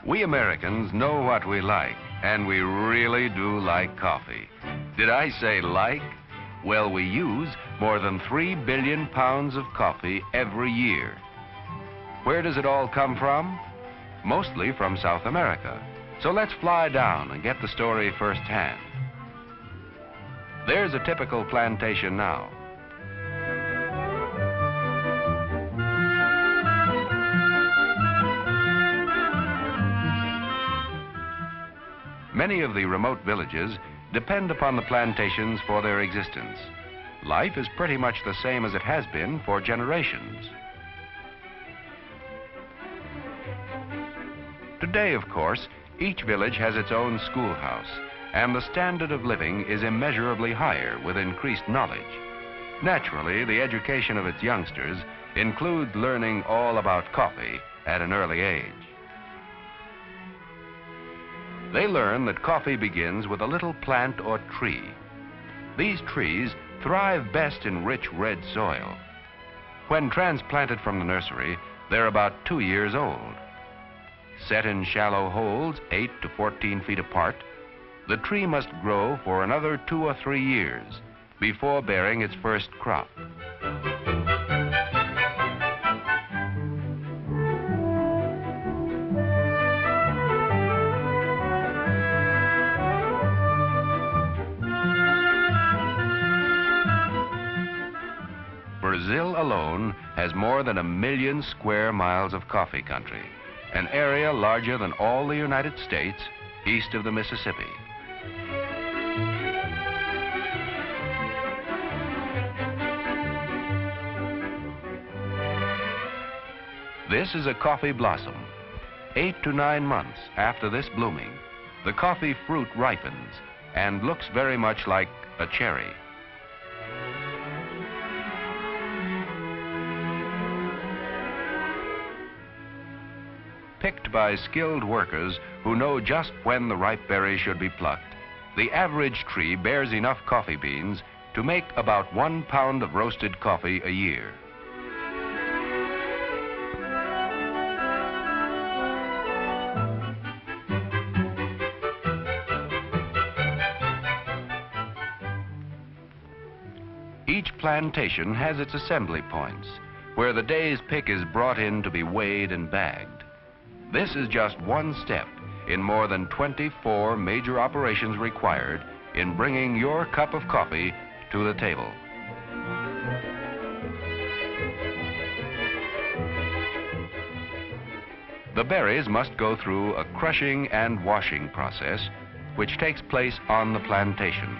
We Americans know what we like, and we really do like coffee. Did I say like? Well, we use more than 3 billion pounds of coffee every year. Where does it all come from? Mostly from South America. So let's fly down and get the story firsthand. There's a typical plantation now. Many of the remote villages depend upon the plantations for their existence. Life is pretty much the same as it has been for generations. Today, of course, each village has its own schoolhouse, and the standard of living is immeasurably higher with increased knowledge. Naturally, the education of its youngsters includes learning all about coffee at an early age. They learn that coffee begins with a little plant or tree. These trees thrive best in rich red soil. When transplanted from the nursery, they're about 2 years old. Set in shallow holes 8 to 14 feet apart, the tree must grow for another 2 or 3 years before bearing its first crop. Brazil alone has more than 1 million square miles of coffee country, an area larger than all the United States east of the Mississippi. This is a coffee blossom. 8 to 9 months after this blooming, the coffee fruit ripens and looks very much like a cherry. Picked by skilled workers who know just when the ripe berries should be plucked, the average tree bears enough coffee beans to make about 1 pound of roasted coffee a year. Each plantation has its assembly points, where the day's pick is brought in to be weighed and bagged. This is just one step in more than 24 major operations required in bringing your cup of coffee to the table. The berries must go through a crushing and washing process, which takes place on the plantation.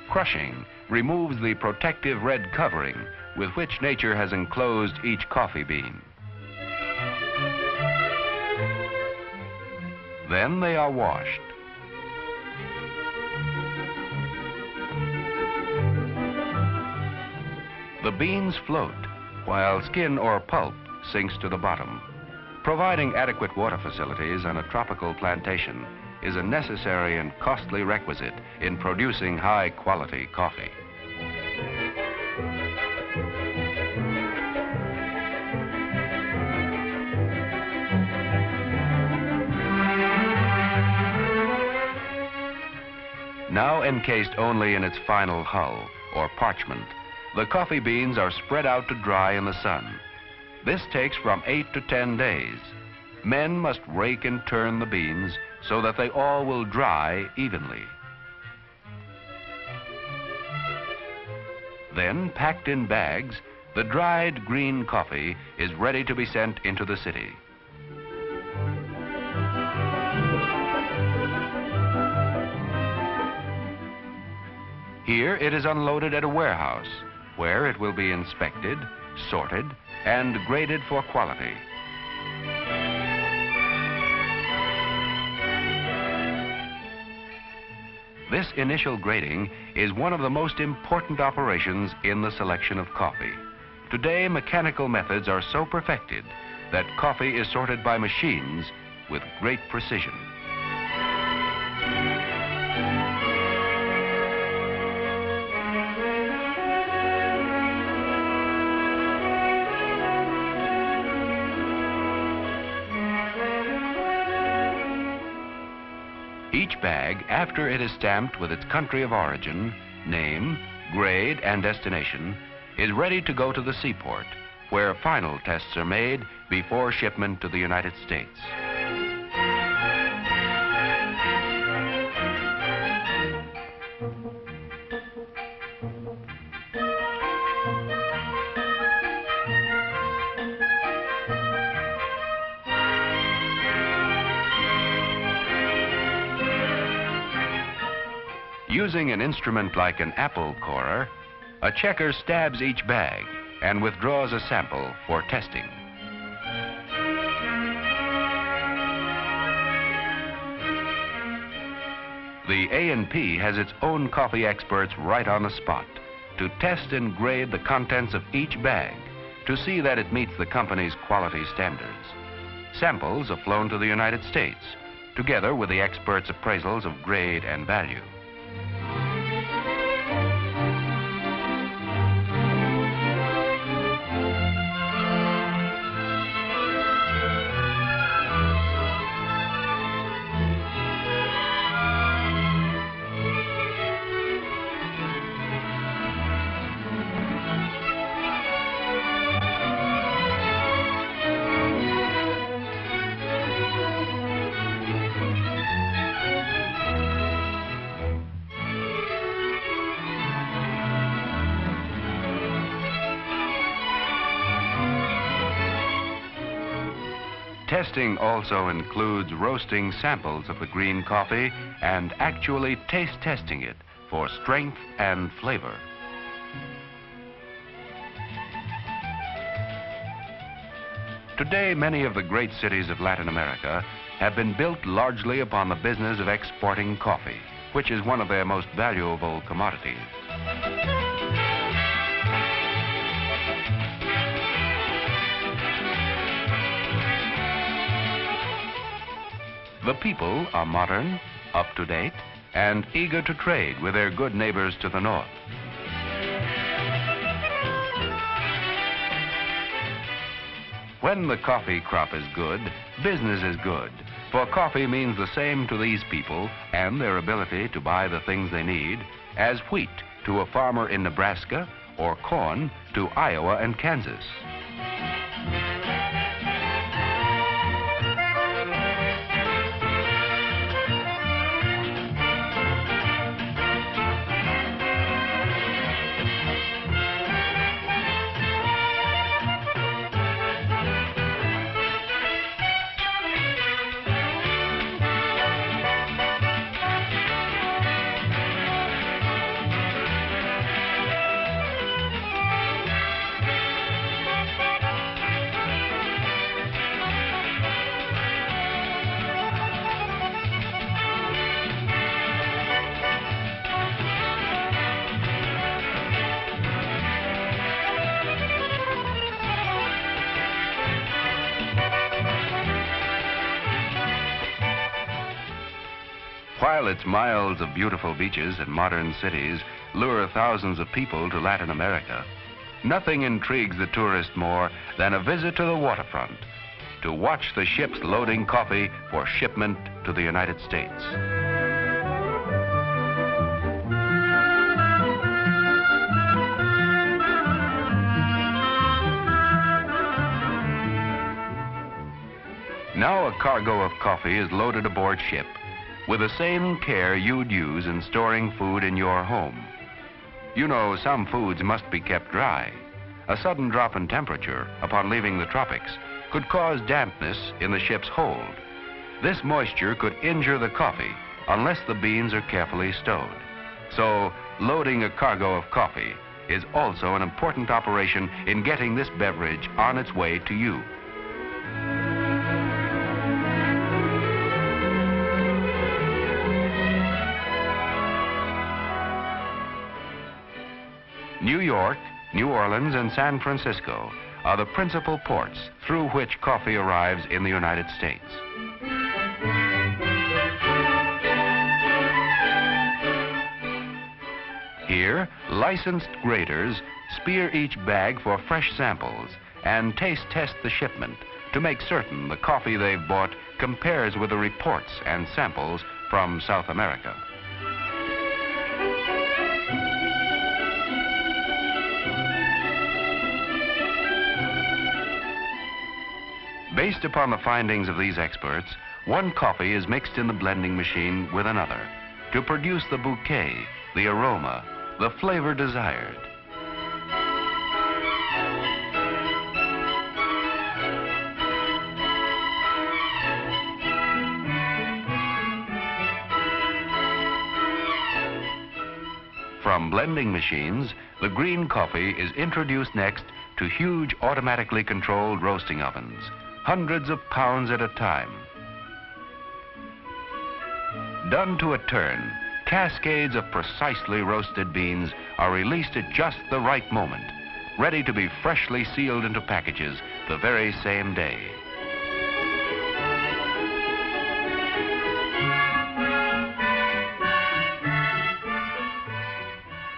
Crushing removes the protective red covering with which nature has enclosed each coffee bean. Then they are washed. The beans float while skin or pulp sinks to the bottom. Providing adequate water facilities on a tropical plantation is a necessary and costly requisite in producing high-quality coffee. Now encased only in its final hull, or parchment, the coffee beans are spread out to dry in the sun. This takes from 8 to 10 days. Men must rake and turn the beans so that they all will dry evenly. Then, packed in bags, the dried green coffee is ready to be sent into the city. Here it is unloaded at a warehouse, where it will be inspected, sorted, and graded for quality. This initial grading is one of the most important operations in the selection of coffee. Today, mechanical methods are so perfected that coffee is sorted by machines with great precision. bag after it is stamped with its country of origin, name, grade, and destination, is ready to go to the seaport, where final tests are made before shipment to the United States. Using an instrument like an apple corer, a checker stabs each bag and withdraws a sample for testing. The A&P has its own coffee experts right on the spot to test and grade the contents of each bag to see that it meets the company's quality standards. Samples are flown to the United States, together with the experts' appraisals of grade and value. Testing also includes roasting samples of the green coffee and actually taste testing it for strength and flavor. Today, many of the great cities of Latin America have been built largely upon the business of exporting coffee, which is one of their most valuable commodities. The people are modern, up-to-date, and eager to trade with their good neighbors to the north. When the coffee crop is good, business is good, for coffee means the same to these people and their ability to buy the things they need as wheat to a farmer in Nebraska or corn to Iowa and Kansas. While its miles of beautiful beaches and modern cities lure thousands of people to Latin America, nothing intrigues the tourist more than a visit to the waterfront to watch the ships loading coffee for shipment to the United States. Now a cargo of coffee is loaded aboard ship with the same care you'd use in storing food in your home. You know, some foods must be kept dry. A sudden drop in temperature upon leaving the tropics could cause dampness in the ship's hold. This moisture could injure the coffee unless the beans are carefully stowed. So, loading a cargo of coffee is also an important operation in getting this beverage on its way to you. New York, New Orleans, and San Francisco are the principal ports through which coffee arrives in the United States. Here, licensed graders spear each bag for fresh samples and taste test the shipment to make certain the coffee they've bought compares with the reports and samples from from South America. Based upon the findings of these experts, one coffee is mixed in the blending machine with another to produce the bouquet, the aroma, the flavor desired. From blending machines, the green coffee is introduced next to huge automatically controlled roasting ovens, hundreds of pounds at a time. Done to a turn, cascades of precisely roasted beans are released at just the right moment, ready to be freshly sealed into packages the very same day.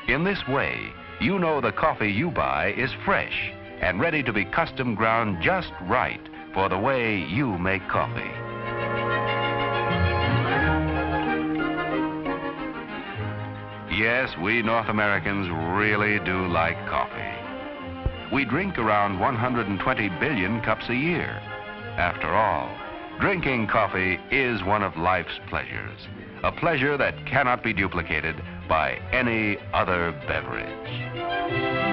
In this way, you know the coffee you buy is fresh and ready to be custom ground just right for the way you make coffee. Yes, we North Americans really do like coffee. We drink around 120 billion cups a year. After all, drinking coffee is one of life's pleasures, a pleasure that cannot be duplicated by any other beverage.